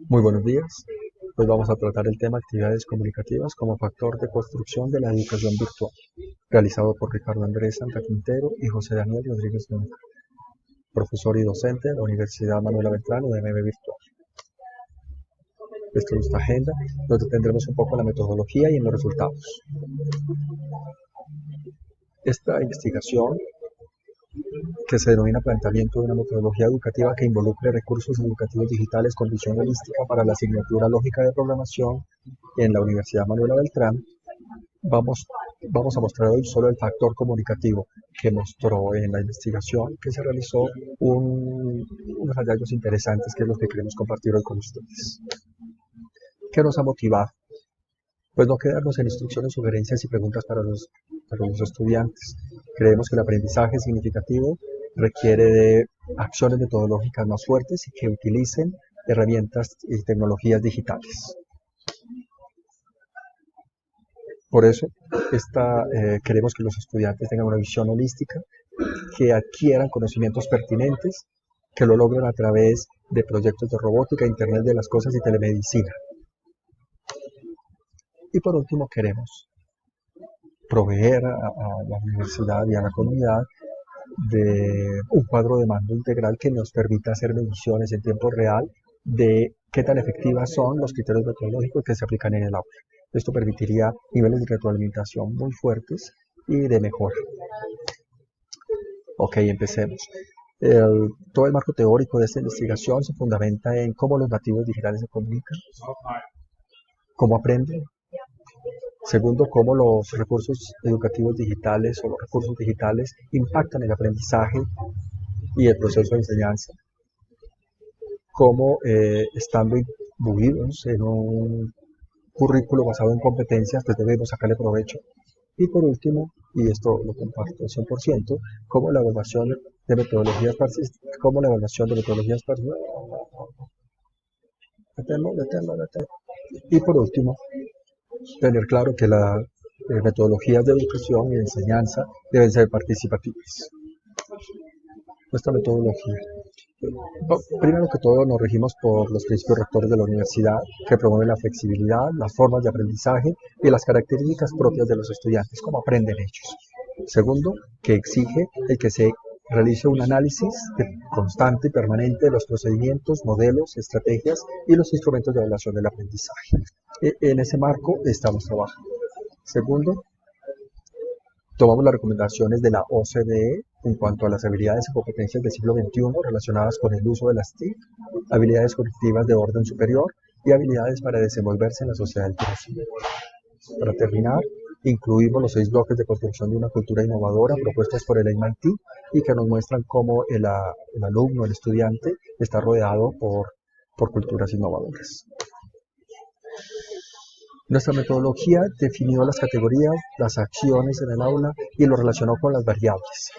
Muy buenos días. Hoy vamos a tratar el tema actividades comunicativas como factor de construcción de la educación virtual, realizado por Ricardo Andrés Santa Quintero y José Daniel Rodríguez Nunca, profesor y docente de la Universidad Manuela Beltrán de UDMB Virtual. Esta es nuestra agenda, donde tendremos un poco en la metodología y en los resultados. Esta investigación, que se denomina planteamiento de una metodología educativa que involucre recursos educativos digitales con visión holística para la asignatura lógica de programación en la Universidad Manuela Beltrán, vamos a mostrar hoy solo el factor comunicativo que mostró en la investigación que se realizó unos hallazgos interesantes que es lo que queremos compartir hoy con ustedes. ¿Qué nos ha motivado? Pues no quedarnos en instrucciones, sugerencias y preguntas para los estudiantes. Creemos que el aprendizaje significativo requiere de acciones metodológicas más fuertes y que utilicen herramientas y tecnologías digitales. Por eso queremos que los estudiantes tengan una visión holística, que adquieran conocimientos pertinentes, que lo logren a través de proyectos de robótica, Internet de las Cosas y telemedicina. Y por último queremos proveer a la universidad y a la comunidad de un cuadro de mando integral que nos permita hacer mediciones en tiempo real de qué tan efectivas son los criterios metodológicos que se aplican en el aula. Esto permitiría niveles de retroalimentación muy fuertes y de mejora. Ok, empecemos. Todo el marco teórico de esta investigación se fundamenta en cómo los nativos digitales se comunican, cómo aprenden. Segundo, cómo los recursos educativos digitales o los recursos digitales impactan el aprendizaje y el proceso de enseñanza. Cómo, estando imbuidos en un currículo basado en competencias, pues debemos sacarle provecho. Y por último, y esto lo comparto al 100%, cómo la evaluación de metodologías y por último, tener claro que las metodologías de educación y de enseñanza deben ser participativas. Nuestra metodología. Primero que todo, nos regimos por los principios rectores de la universidad, que promueven la flexibilidad, las formas de aprendizaje y las características propias de los estudiantes, cómo aprenden ellos. Segundo, que exige el que se realice un análisis constante y permanente de los procedimientos, modelos, estrategias y los instrumentos de evaluación del aprendizaje. En ese marco estamos trabajando. Segundo, tomamos las recomendaciones de la OCDE en cuanto a las habilidades y competencias del siglo XXI relacionadas con el uso de las TIC, habilidades cognitivas de orden superior y habilidades para desenvolverse en la sociedad del conocimiento. Para terminar, incluimos los 6 bloques de construcción de una cultura innovadora propuestos por el MIT y que nos muestran cómo el alumno, el estudiante, está rodeado por culturas innovadoras. Nuestra metodología definió las categorías, las acciones en el aula y lo relacionó con las variables,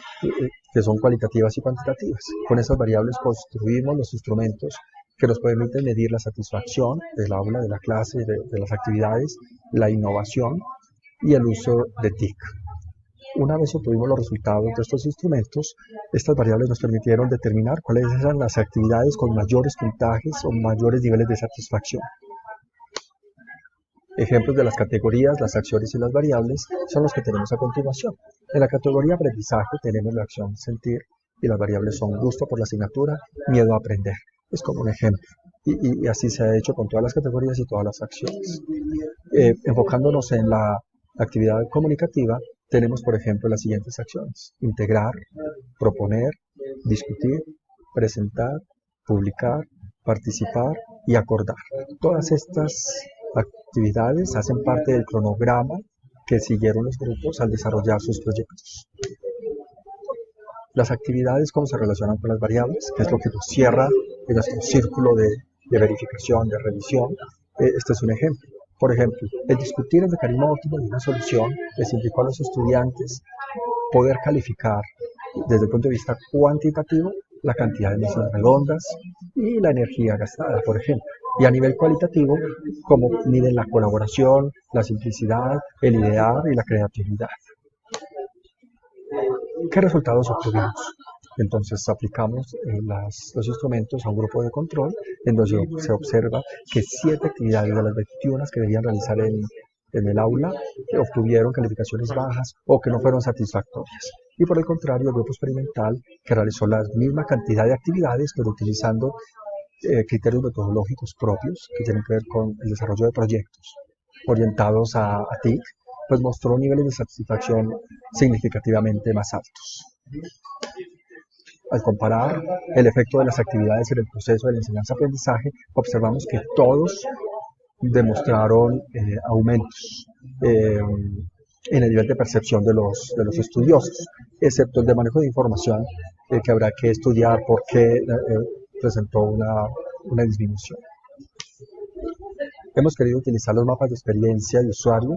que son cualitativas y cuantitativas. Con esas variables construimos los instrumentos que nos permiten medir la satisfacción del aula, de la clase, de las actividades, la innovación y el uso de TIC. Una vez obtuvimos los resultados de estos instrumentos, estas variables nos permitieron determinar cuáles eran las actividades con mayores puntajes o mayores niveles de satisfacción. Ejemplos de las categorías, las acciones y las variables son los que tenemos a continuación. En la categoría aprendizaje tenemos la acción sentir y las variables son gusto por la asignatura, miedo a aprender. Es como un ejemplo. Y así se ha hecho con todas las categorías y todas las acciones. Enfocándonos en la actividad comunicativa, tenemos por ejemplo las siguientes acciones: integrar, proponer, discutir, presentar, publicar, participar y acordar. Todas estas actividades hacen parte del cronograma que siguieron los grupos al desarrollar sus proyectos. Las actividades, cómo se relacionan con las variables, que es lo que nos cierra en nuestro círculo de verificación, de revisión. Este es un ejemplo. Por ejemplo, el discutir el mecanismo óptimo de una solución les indicó a los estudiantes poder calificar desde el punto de vista cuantitativo la cantidad de mesas redondas y la energía gastada, por ejemplo. Y a nivel cualitativo, cómo miden la colaboración, la simplicidad, el idear y la creatividad. ¿Qué resultados obtuvimos? Entonces aplicamos los instrumentos a un grupo de control en donde se observa que 7 actividades de las 21 que debían realizar en el aula obtuvieron calificaciones bajas o que no fueron satisfactorias. Y por el contrario, el grupo experimental que realizó la misma cantidad de actividades, pero utilizando criterios metodológicos propios que tienen que ver con el desarrollo de proyectos orientados a TIC, pues mostró niveles de satisfacción significativamente más altos. Al comparar el efecto de las actividades en el proceso de la enseñanza-aprendizaje, observamos que todos demostraron aumentos en el nivel de percepción de los estudiosos, excepto el de manejo de información, que habrá que estudiar por qué presentó una disminución. Hemos querido utilizar los mapas de experiencia de usuario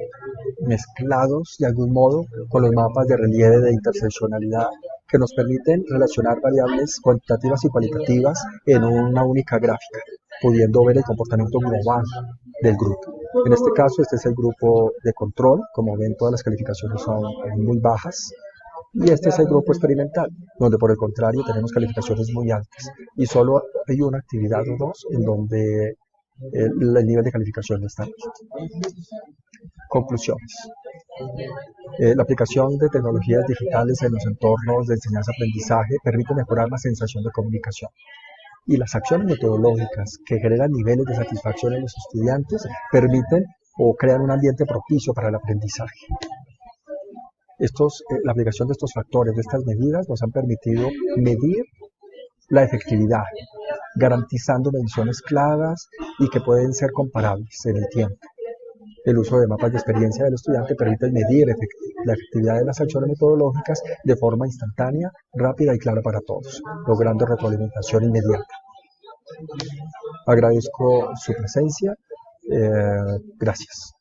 mezclados de algún modo con los mapas de relieve de interseccionalidad que nos permiten relacionar variables cuantitativas y cualitativas en una única gráfica, pudiendo ver el comportamiento global del grupo. En este caso, este es el grupo de control. Como ven, todas las calificaciones son muy bajas. Y este es el grupo experimental, donde por el contrario tenemos calificaciones muy altas. Y solo hay una actividad o dos en donde el nivel de calificación está alto. Conclusiones. La aplicación de tecnologías digitales en los entornos de enseñanza-aprendizaje permite mejorar la sensación de comunicación. Y las acciones metodológicas que generan niveles de satisfacción en los estudiantes permiten o crean un ambiente propicio para el aprendizaje. La aplicación de estos factores, de estas medidas, nos han permitido medir la efectividad, garantizando mediciones claras y que pueden ser comparables en el tiempo. El uso de mapas de experiencia del estudiante permite medir la efectividad de las acciones metodológicas de forma instantánea, rápida y clara para todos, logrando retroalimentación inmediata. Agradezco su presencia. Gracias.